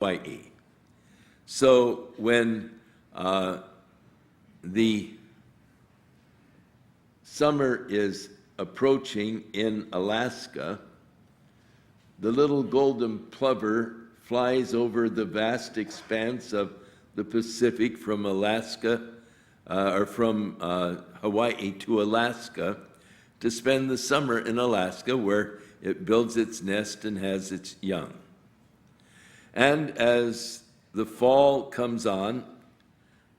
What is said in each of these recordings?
Hawaii. So when the summer is approaching in Alaska, the little golden plover flies over the vast expanse of the Pacific from Alaska, or from Hawaii to Alaska, to spend the summer in Alaska, where it builds its nest and has its young. And as the fall comes on,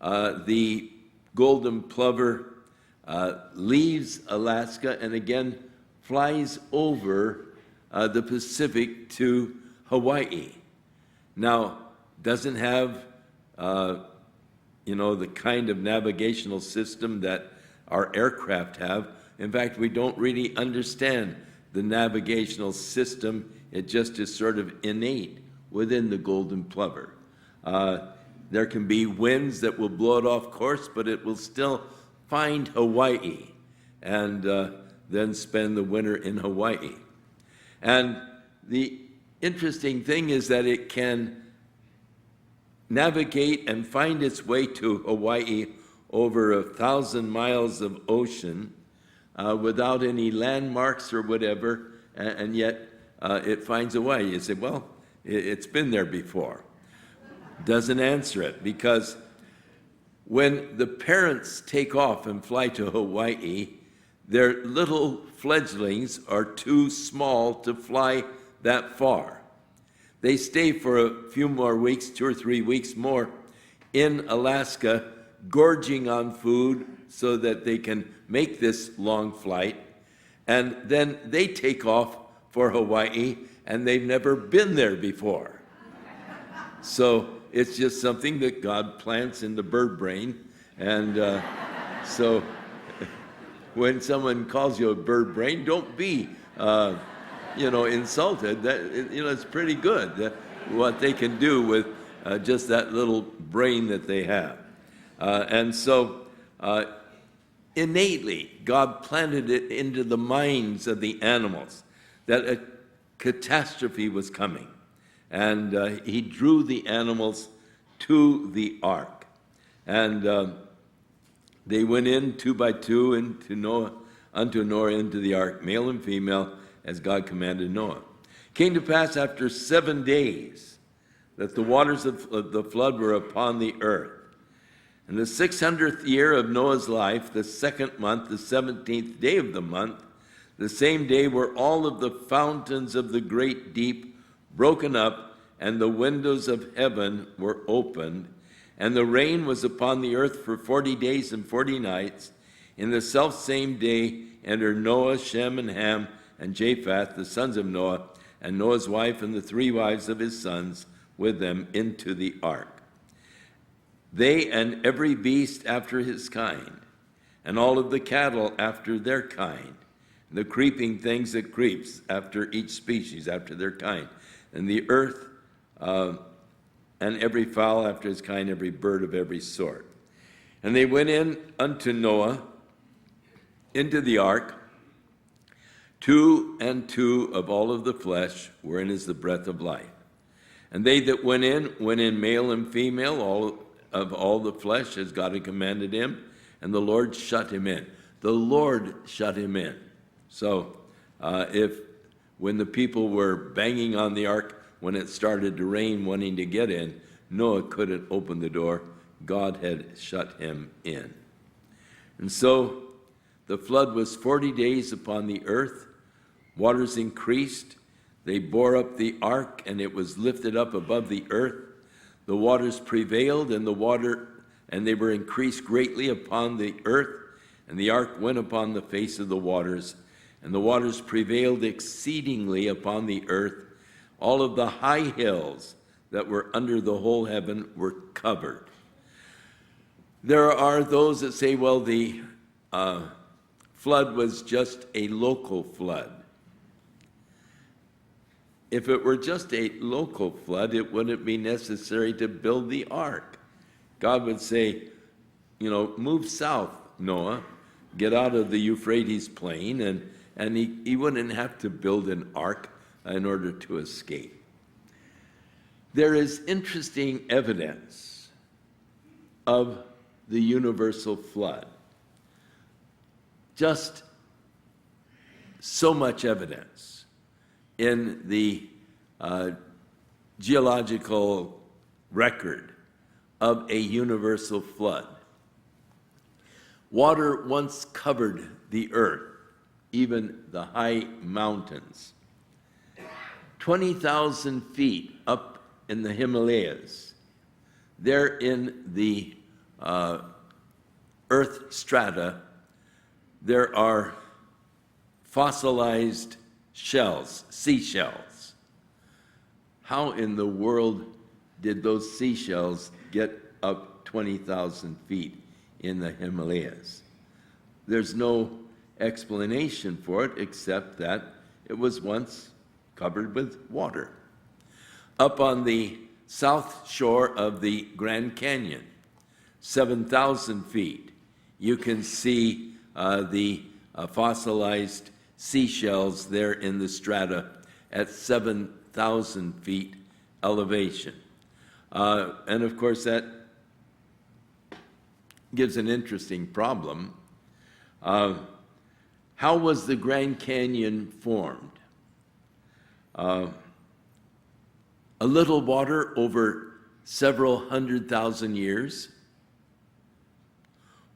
the golden plover leaves Alaska and again flies over the Pacific to Hawaii. Now, doesn't have, the kind of navigational system that our aircraft have. In fact, we don't really understand the navigational system. It just is sort of innate within the golden plover. There can be winds that will blow it off course, but it will still find Hawaii and then spend the winter in Hawaii. And the interesting thing is that it can navigate and find its way to Hawaii over 1,000 miles of ocean without any landmarks or whatever, and yet it finds Hawaii. You say, well, it's been there before. Doesn't answer it, because when the parents take off and fly to Hawaii, their little fledglings are too small to fly that far. They stay for a few more weeks, 2 or 3 weeks more, in Alaska, gorging on food so that they can make this long flight. And then they take off for Hawaii, and they've never been there before. So it's just something that God plants in the bird brain. And so when someone calls you a bird brain, don't be insulted. That it's pretty good what they can do with just that little brain that they have. And so innately, God planted it into the minds of the animals that a catastrophe was coming. And he drew the animals to the ark. And they went in 2 by 2 unto Noah into the ark, male and female, as God commanded Noah. Came to pass after 7 days that the waters of the flood were upon the earth. In the 600th year of Noah's life, the 2nd month, the 17th day of the month, the same day were all of the fountains of the great deep broken up, and the windows of heaven were opened, and the rain was upon the earth for 40 days and 40 nights. In the selfsame day entered Noah, Shem, and Ham, and Japheth, the sons of Noah, and Noah's wife and the 3 wives of his sons with them into the ark. They and every beast after his kind, and all of the cattle after their kind, and the creeping things that creeps after each species after their kind, and the earth and every fowl after his kind, every bird of every sort. And they went in unto Noah into the ark, 2 and 2 of all of the flesh, wherein is the breath of life. And they that went in male and female, all of all the flesh, as God had commanded him, and the Lord shut him in. The Lord shut him in. So when the people were banging on the ark, when it started to rain, wanting to get in, Noah couldn't open the door. God had shut him in. And so the flood was 40 days upon the earth. Waters increased. They bore up the ark, and it was lifted up above the earth. The waters prevailed, and they were increased greatly upon the earth, and the ark went upon the face of the waters, and the waters prevailed exceedingly upon the earth. All of the high hills that were under the whole heaven were covered. There are those that say, well, the flood was just a local flood. If it were just a local flood, it wouldn't be necessary to build the ark. God would say, move south, Noah, get out of the Euphrates plain, and he wouldn't have to build an ark in order to escape. There is interesting evidence of the universal flood. Just so much evidence in the geological record of a universal flood. Water once covered the earth, even the high mountains. 20,000 feet up in the Himalayas, there in the earth strata, there are fossilized shells, seashells. How in the world did those seashells get up 20,000 feet in the Himalayas? There's no explanation for it except that it was once covered with water. Up on the south shore of the Grand Canyon, 7,000 feet, you can see the fossilized seashells there in the strata at 7,000 feet elevation. And of course, that gives an interesting problem. How was the Grand Canyon formed? A little water over several 100,000 years,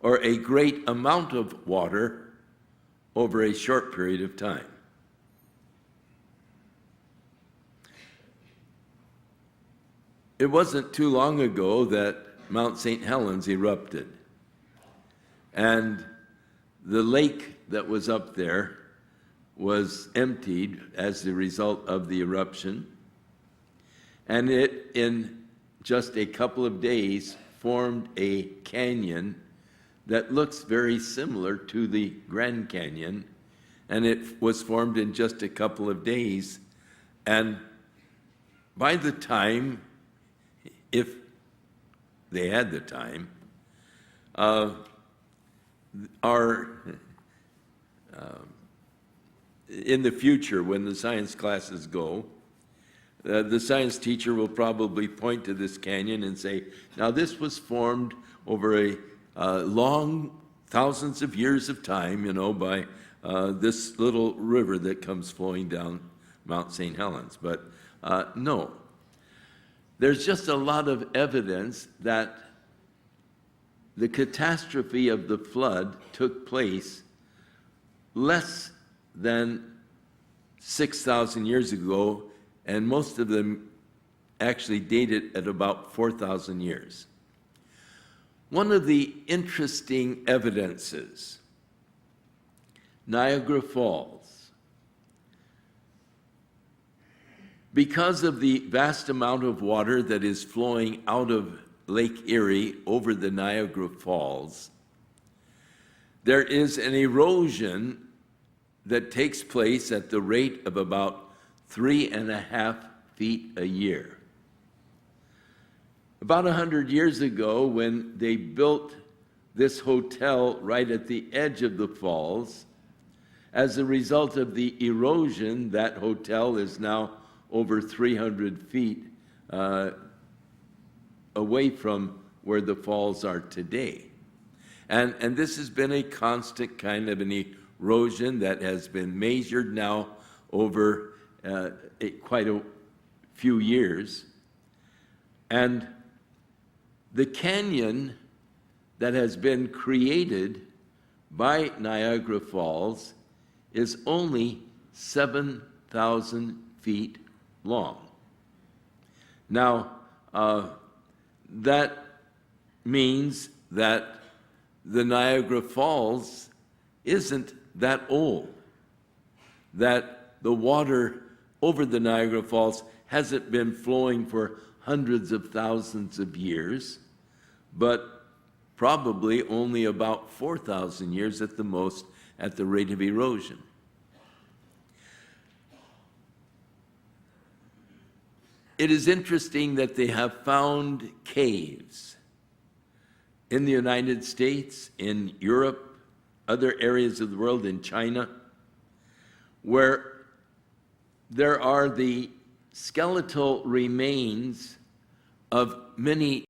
or a great amount of water over a short period of time? It wasn't too long ago that Mount St. Helens erupted, and the lake that was up there was emptied as a result of the eruption, and it, in just a couple of days, formed a canyon that looks very similar to the Grand Canyon, and it was formed in just a couple of days. And by the time, if they had the time, in the future, when the science classes go, the science teacher will probably point to this canyon and say, now this was formed over a long thousands of years of time, by this little river that comes flowing down Mount St. Helens. But no, there's just a lot of evidence that the catastrophe of the flood took place less than 6,000 years ago, and most of them actually dated at about 4,000 years. One of the interesting evidences, Niagara Falls. Because of the vast amount of water that is flowing out of Lake Erie over the Niagara Falls, there is an erosion that takes place at the rate of about 3.5 feet a year. About 100 years ago, when they built this hotel right at the edge of the falls, as a result of the erosion, that hotel is now over 300 feet away from where the falls are today. And this has been a constant kind of an erosion that has been measured now over quite a few years. And the canyon that has been created by Niagara Falls is only 7,000 feet long. Now, that means that the Niagara Falls isn't that old, that the water over the Niagara Falls hasn't been flowing for hundreds of thousands of years, but probably only about 4,000 years at the most at the rate of erosion. It is interesting that they have found caves in the United States, in Europe, other areas of the world, in China, where there are the skeletal remains of many